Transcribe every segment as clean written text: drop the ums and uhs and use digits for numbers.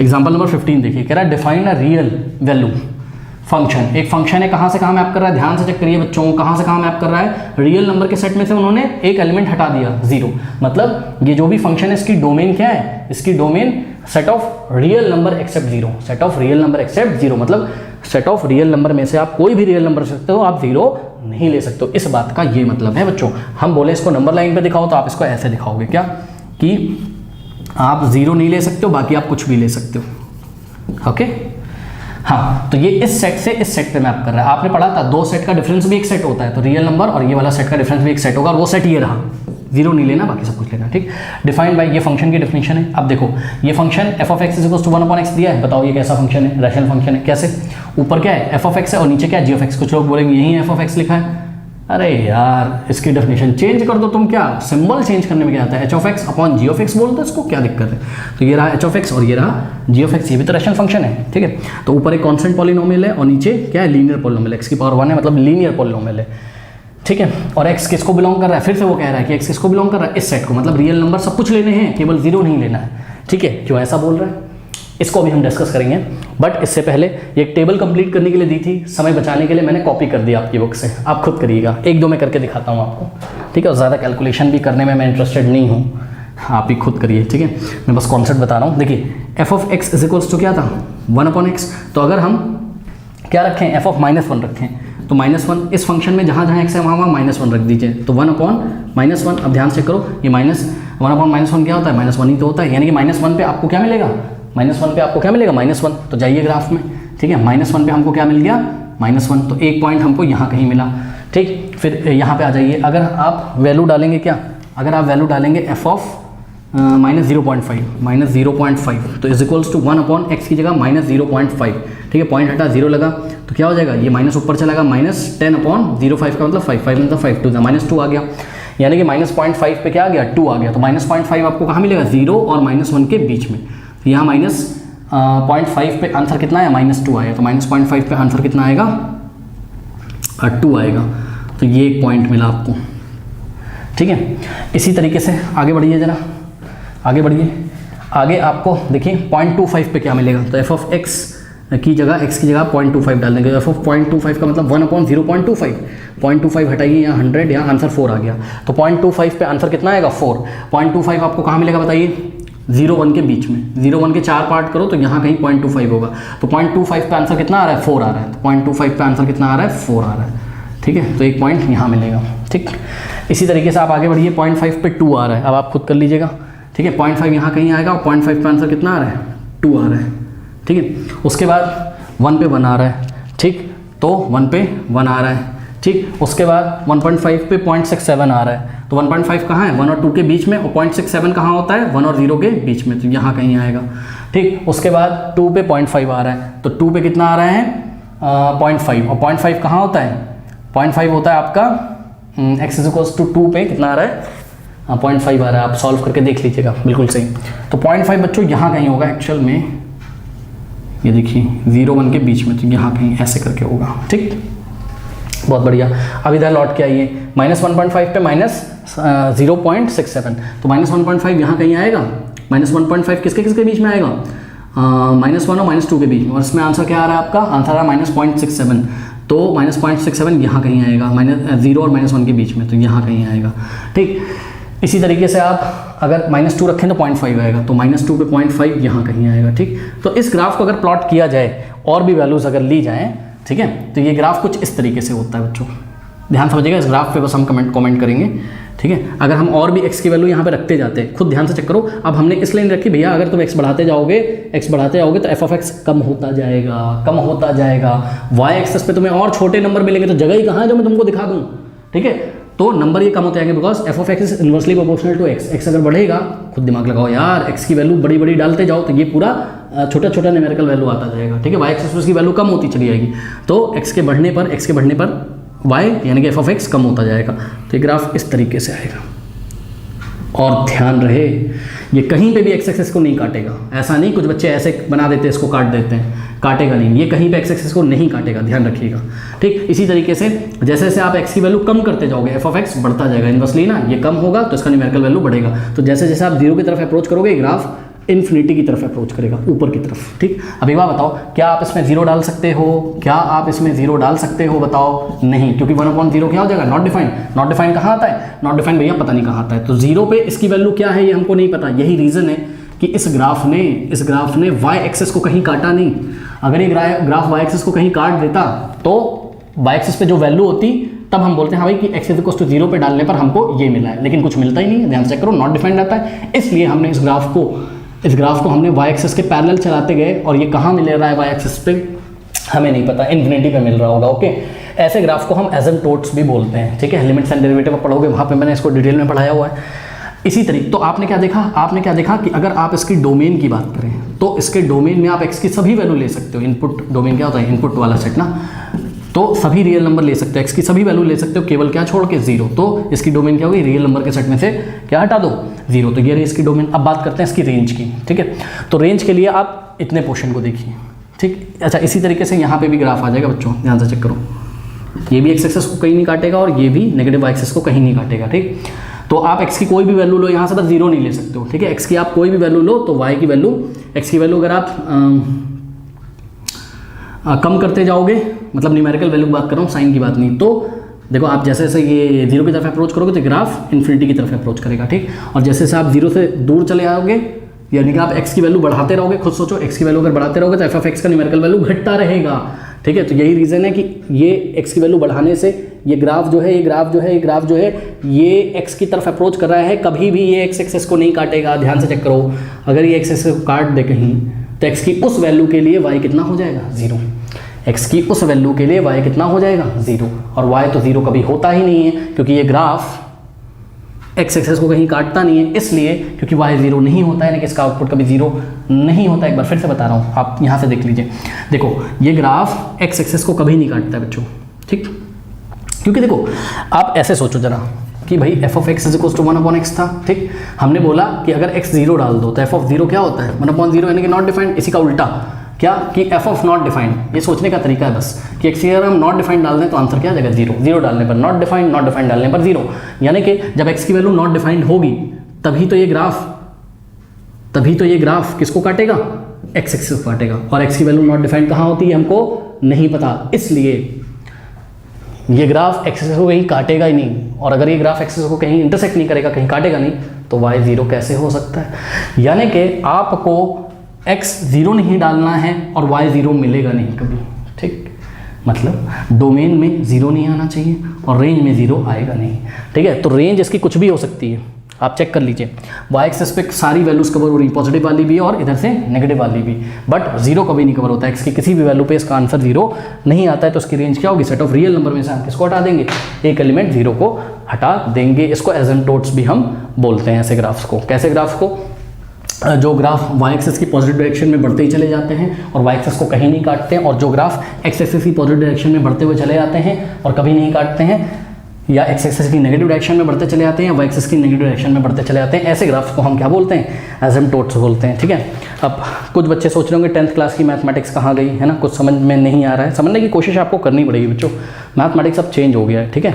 Example number 15 देखिए, कह रहा है define a real value function. एक फंक्शन है, कहाँ से कहाँ मैप कर रहा है, ध्यान से चेक करिए बच्चों, कहाँ से कहाँ मैप कर रहा है, रियल नंबर के सेट में से उन्होंने एक एलिमेंट हटा दिया 0, मतलब ये जो भी फंक्शन है इसकी डोमेन क्या है, इसकी domain set of real number except 0, set of real number except 0, मतलब सेट ऑफ रियल नंबर में से आप कोई भी रियल नंबर सकते हो, आप 0 नहीं ले सकते हो। इस बात का ये मतलब है बच्चों। हम बोले इसको नंबर लाइन पे दिखाओ तो आप इसको ऐसे दिखाओगे क्या, कि आप 0 नहीं ले सकते हो, बाकी आप कुछ भी ले सकते हो। ओके, हाँ, तो ये इस सेट से इस सेट पे मैप कर रहा है। आपने पढ़ा था दो सेट का डिफरेंस भी एक सेट होता है, तो रियल नंबर और ये वाला सेट का डिफरेंस भी एक सेट होगा, और वो सेट ये रहा, 0 नहीं लेना, बाकी सब कुछ लेना। ठीक, डिफाइंड बाय, ये फंक्शन की डेफिनेशन है। अब देखो ये function f of x equals to 1/x दिया है, बताओ ये कैसा फंक्शन है, रैशनल फंक्शन है। कैसे, ऊपर क्या है f ऑफ x है और नीचे क्या है g ऑफ x। कुछ लोग बोलेंगे यही f ऑफ x लिखा है, अरे यार इसकी डेफिनेशन चेंज कर दो तुम, क्या सिंबल चेंज करने में क्या आता है, h of x upon g of x बोल दो, इसको क्या दिक्कत है। तो ये रहा h ऑफ x और ये रहा g ऑफ x, ये भी तो रैशनल फंक्शन है। ठीक है, तो ऊपर एक कांस्टेंट पॉलिनोमियल है और नीचे क्या है, लीनियर पॉलिनोमियल, x की पावर 1 है, मतलब लीनियर पॉलिनोमियल है। ठीक है, और x किसको बिलोंग कर रहा है, फिर से वो कह रहा है कि x किसको बिलोंग कर रहा है, इस सेट को, मतलब रियल नंबर सब कुछ लेने हैं, केवल 0 नहीं लेना है। ठीक है, क्यों ऐसा बोल रहा है इसको अभी हम डिस्कस करेंगे, बट इससे पहले ये एक टेबल कंप्लीट करने के लिए दी थी, समय बचाने के लिए मैंने कॉपी कर दिया आपकी बुक से, आप खुद करिएगा, 1-2 में करके दिखाता हूँ आपको। ठीक है, और ज़्यादा कैलकुलेशन भी करने में मैं इंटरेस्टेड नहीं हूँ, आप ही खुद करिए। ठीक है, मैं बस कॉन्सेप्ट बता रहा हूँ। देखिए f of x is equals to क्या था, 1/x, तो अगर हम क्या रखें, f ऑफ -1 रखें, तो -1 इस फंक्शन में जहाँ जहाँ x है वहाँ वहाँ -1 रख दीजिए, तो 1/-1। अब ध्यान से करो, ये -1/-1 क्या होता है, -1 ही तो होता है, यानी कि -1 पे आपको क्या मिलेगा, -1 पे आपको क्या मिलेगा, -1। तो जाइए ग्राफ में, ठीक है, -1 पे हमको क्या मिल गया, -1, तो एक पॉइंट हमको यहाँ कहीं मिला। ठीक, फिर यहाँ पे आ जाइए, अगर आप वैल्यू डालेंगे क्या, अगर आप वैल्यू डालेंगे f ऑफ -0.5, तो इज इक्वल्स टू 1/x की जगह -0.5। ठीक है, पॉइंट हटा 0 लगा तो क्या हो जाएगा, ये माइनस ऊपर चला गया, -10/0.5 का मतलब 5 मतलब 5 टू -2 आ गया, यानी कि -0.5 पे क्या आ गया, 2 आ गया। तो -0.5 आपको कहाँ मिलेगा, 0 और -1 के बीच में। यहाँ -0.5 पे आंसर कितना आया, -2 आया, तो -0.5 पे आंसर कितना आएगा, 2 आएगा। तो ये एक पॉइंट मिला आपको। ठीक है, इसी तरीके से आगे बढ़िए, जरा आगे बढ़िए। आगे आपको देखिए 0.25 पे क्या मिलेगा, तो f ऑफ x की जगह 0.25 डाल देंगे। f ऑफ 0.25 का मतलब 1/0.25, 0.25 हटाइए, यहाँ 100, यहाँ आंसर 4 आ गया। तो 0.25 पे आंसर कितना आएगा, 4। 0.25 आपको कहाँ मिलेगा बताइए, 0-1 के बीच में, 0-1 के 4 पार्ट करो तो यहाँ कहीं 0.25 होगा। तो 0.25 पे आंसर कितना आ रहा है, 4 आ रहा है। तो 0.25 पे आंसर कितना आ रहा है, 4 आ रहा है। ठीक है, तो एक पॉइंट यहाँ मिलेगा। ठीक, इसी तरीके से आप आगे बढ़िए, 0.5 पे 2 आ रहा है, अब आप खुद कर लीजिएगा। ठीक है, 0.5 यहाँ कहीं आएगा और 0.5 पे आंसर कितना आ रहा है, 2 आ रहा है। ठीक है, उसके बाद 1 पे 1 आ रहा है। ठीक, तो 1 पे 1 आ रहा है। ठीक, उसके बाद 1.5 पे 0.67 आ रहा है। तो 1.5 कहाँ है, 1 और 2 के बीच में, और 0.67 कहाँ होता है, 1 और 0 के बीच में, तो यहाँ कहीं आएगा। ठीक, उसके बाद 2 पे 0.5 आ रहा है, तो 2 पे कितना आ रहा है, 0.5, और 0.5 कहाँ होता है, 0.5 होता है आपका x इज इक्वल्स टू 2 पे कितना आ रहा है, 0.5 आ रहा है। आप सॉल्व करके देख लीजिएगा, बिल्कुल सही। तो 0.5 बच्चों यहाँ कहीं होगा एक्चुअल में, ये देखिए 0-1 के बीच में, तो यहाँ कहीं ऐसे करके होगा। ठीक, बहुत बढ़िया। अब इधर लौट के आइए, -1.5 पे -0.67, तो -1.5 यहाँ कहीं आएगा, -1.5 किसके किसके बीच में आएगा, -1 और -2 के बीच में, और इसमें आंसर क्या आ रहा है आपका, आंसर आ रहा है -0.67, तो -0.67 यहाँ कहीं आएगा, -0 और -1 के बीच में, तो यहाँ कहीं आएगा। ठीक, इसी तरीके से आप अगर -2 रखें तो 0.5 आएगा, तो -2 पे 0.5 यहाँ कहीं आएगा। ठीक, तो इस ग्राफ को अगर प्लॉट किया जाए और भी वैल्यूज़ अगर ली जाएँ, ठीक है, तो ये ग्राफ कुछ इस तरीके से होता है बच्चों, ध्यान समझिएगा। इस ग्राफ पे बस हम कमेंट करेंगे। ठीक है, अगर हम और भी x की वैल्यू यहाँ पे रखते जाते हैं, खुद ध्यान से चेक करो। अब हमने इस लाइन रखी, भैया अगर तुम x बढ़ाते जाओगे तो f ऑफ x कम होता जाएगा। y एक्सेस पे तुम्हें और छोटे नंबर मिलेंगे, तो जगह ही कहाँ है जो मैं तुमको दिखा दूँ। ठीक है, तो नंबर ये कम होते जाएंगे, because f of x is inversely proportional to x अगर बढ़ेगा, खुद दिमाग लगाओ यार, x की वैल्यू बड़ी बड़ी डालते जाओ तो ये पूरा छोटा छोटा न्यूमेरिकल वैल्यू आता जाएगा। ठीक है, y एक्सेस की वैल्यू कम होती चली जाएगी, तो x के बढ़ने पर y यानी कि f ऑफ x कम होता जाएगा। तो ये ग्राफ इस तरीके से आएगा, और ध्यान रहे ये कहीं पे भी x एक्सेस को नहीं काटेगा। ऐसा नहीं कुछ बच्चे ऐसे बना देते हैं, इसको काट देते हैं, काटेगा नहीं, ये कहीं पे x एक्सेस को नहीं काटेगा, ध्यान रखिएगा। ठीक, इसी तरीके से जैसे जैसे आप x की वैल्यू कम करते जाओगे, f ऑफ x बढ़ता जाएगा इनवर्सली ना, ये कम होगा तो इसका न्यूमेरिकल वैल्यू बढ़ेगा। तो जैसे जैसे आप 0 की तरफ अप्रोच करोगे, ग्राफ इन्फिनिटी की तरफ अप्रोच करेगा, ऊपर की तरफ। ठीक, अब एक बात बताओ, क्या आप इसमें 0 डाल सकते हो? क्या आप इसमें 0 डाल सकते हो? बताओ नहीं, क्योंकि 1/0 क्या हो जाएगा? Not defined. नॉट डिफाइंड कहाँ आता है? नॉट डिफाइंड भैया पता नहीं कहाँ आता है। तो 0 पे इसकी वैल्यू क्या है ये हमको नहीं पता। यही रीज़न है कि इस ग्राफ ने वाई एक्सेस को कहीं काटा नहीं। अगर ये ग्राफ वाई एक्सेस को कहीं काट देता तो वाई एक्सेस पे जो वैल्यू होती तब हम बोलते हैं हाँ भाई कि x = 0 पे डालने पर हमको ये मिला है, लेकिन कुछ मिलता ही नहीं है। ध्यान से चेक करो, नॉट डिफाइंड आता है। इसलिए हमने इस ग्राफ को हमने वाई एक्सेस के पैरेलल चलाते गए और ये कहाँ मिल रहा है वाई एक्सेस पे हमें नहीं पता, इन्फिनिटी पे मिल रहा होगा। ओके, ऐसे ग्राफ को हम एसिम्प्टोट्स भी बोलते हैं। ठीक है, लिमिट्स एंड डेरिवेटिव पढ़ोगे, वहाँ पे मैंने इसको डिटेल में पढ़ाया हुआ है। इसी तरीके तो आपने क्या देखा कि अगर आप इसकी डोमेन की बात करें तो इसके डोमेन में आप x की सभी वैल्यू ले सकते हो। इनपुट डोमेन क्या होता है? इनपुट वाला सेट ना, तो सभी रियल नंबर ले सकते हो, x की सभी वैल्यू ले सकते हो, केवल क्या छोड़ के 0। तो इसकी डोमेन क्या होगी? रियल नंबर के सेट में से क्या हटा दो? 0। तो ये रही इसकी डोमेन। अब बात करते हैं इसकी रेंज की। ठीक है, तो रेंज के लिए आप इतने पोर्शन को देखिए। ठीक, अच्छा, इसी तरीके से यहाँ पे भी ग्राफ आ जाएगा बच्चों, ध्यान से चेक करो। ये भी x एक्सेस को कहीं नहीं काटेगा और ये भी नेगेटिव एक्सेस को कहीं नहीं काटेगा। ठीक, तो आप x की कोई भी वैल्यू लो, यहाँ से बस 0 नहीं ले सकते हो। ठीक है, x की आप कोई भी वैल्यू लो तो y की वैल्यू, x की वैल्यू अगर आप कम करते जाओगे, मतलब न्यूमेरिकल वैल्यू की बात कर रहा हूँ, साइन की बात नहीं, तो देखो आप जैसे जैसे ये 0 की तरफ अप्रोच करोगे तो ग्राफ इन्फिनिटी की तरफ अप्रोच करेगा। ठीक, और जैसे जैसे आप 0 से दूर चले आओगे, यानी कि आप x की वैल्यू बढ़ाते रहोगे, खुद सोचो x की वैल्यू अगर बढ़ाते रहोगे तो f(x) का न्यूमेरिकल वैल्यू घटता रहेगा। ठीक है, तो यही रीज़न है कि ये x की वैल्यू बढ़ाने से ये ग्राफ जो है ये x की तरफ अप्रोच कर रहा है। कभी भी ये x एक्सेस को नहीं काटेगा। ध्यान से चेक करो, अगर ये x एक्सेस को काट दे कहीं तो x की उस वैल्यू के लिए y कितना हो जाएगा? 0। x की उस वैल्यू के लिए y कितना हो जाएगा? 0। और y तो 0 कभी होता ही नहीं है, क्योंकि ये ग्राफ x एक्सेस को कहीं काटता नहीं है, इसलिए क्योंकि y 0 नहीं होता है, यानी कि इसका आउटपुट कभी 0 नहीं होता है। एक बार फिर से बता रहा हूँ, आप यहाँ से देख लीजिए। देखो, ये ग्राफ x एक्सेस को कभी नहीं काटता है बच्चों। ठीक, क्योंकि देखो आप ऐसे सोचो जरा कि भाई f(x) = 1/x था। ठीक, हमने बोला कि अगर x 0 डाल दो तो f(0) क्या होता है? 1/0, यानी कि नॉट डिफाइंड। इसी का उल्टा क्या कि f ऑफ नॉट डिफाइंड। ये सोचने का तरीका है बस कि x की अगर हम नॉट डिफाइंड डाल दें तो आंसर क्या आ जाएगा? 0। 0 डालने पर नॉट डिफाइंड, नॉट डिफाइंड डालने पर 0। यानी कि जब x की वैल्यू नॉट डिफाइंड होगी तभी तो ये ग्राफ किसको काटेगा? x एक्सिस को काटेगा। और x की वैल्यू नॉट डिफाइंड कहाँ होती है हमको नहीं पता, इसलिए ये ग्राफ एक्सेस को कहीं काटेगा ही नहीं। और अगर ये ग्राफ एक्सेस को कहीं इंटरसेक्ट नहीं करेगा, कहीं काटेगा नहीं, तो y 0 कैसे हो सकता है? यानी कि आपको x 0 नहीं डालना है और y 0 मिलेगा नहीं कभी। ठीक, मतलब डोमेन में 0 नहीं आना चाहिए और रेंज में 0 आएगा नहीं। ठीक है, तो रेंज इसकी कुछ भी हो सकती है, आप चेक कर लीजिए। वाई एक्सेस पे सारी वैल्यूज कवर हो रही, पॉजिटिव वाली भी और इधर से नेगेटिव वाली भी, बट 0 कभी नहीं कवर होता है। एक्स की किसी भी वैल्यू पे इसका आंसर 0 नहीं आता है, तो उसकी रेंज क्या होगी? सेट ऑफ रियल नंबर में से हम किसको हटा देंगे? एक एलिमेंट 0 को हटा देंगे। इसको एसिम्प्टोट्स भी हम बोलते हैं ऐसे ग्राफ्स को। कैसे ग्राफ्स को? जो ग्राफ वाई एक्सेस की पॉजिटिव डायरेक्शन में बढ़ते ही चले जाते हैं और वाई एक्सेस को कहीं नहीं काटते हैं, और जो ग्राफ एक्स एक्सेस की पॉजिटिव डायरेक्शन में बढ़ते हुए चले जाते हैं और कभी नहीं काटते हैं, या एक्स एक्सेस की नेगेटिव डायरेक्शन में बढ़ते चले जाते हैं या वाई एक्सेस की नेगेटिव डायरेक्शन में बढ़ते चले जाते हैं, ऐसे ग्राफ्स को हम क्या बोलते हैं? एसिम्प्टोट्स बोलते हैं। ठीक है, अब कुछ बच्चे सोच रहे होंगे 10th क्लास की मैथमेटिक्स कहाँ गई है ना, कुछ समझ में नहीं आ रहा है। समझने की कोशिश आपको करनी पड़ेगी बच्चों, मैथमेटिक्स अब चेंज हो गया है। ठीक है,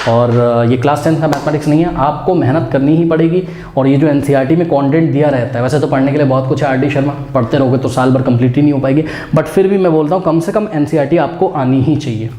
और ये क्लास 10th का मैथमेटिक्स नहीं है, आपको मेहनत करनी ही पड़ेगी। और ये जो NCERT में कंटेंट दिया रहता है, वैसे तो पढ़ने के लिए बहुत कुछ है, RD शर्मा पढ़ते रहोगे तो साल भर कंप्लीट ही नहीं हो पाएगी, बट फिर भी मैं बोलता हूँ कम से कम NCERT आपको आनी ही चाहिए।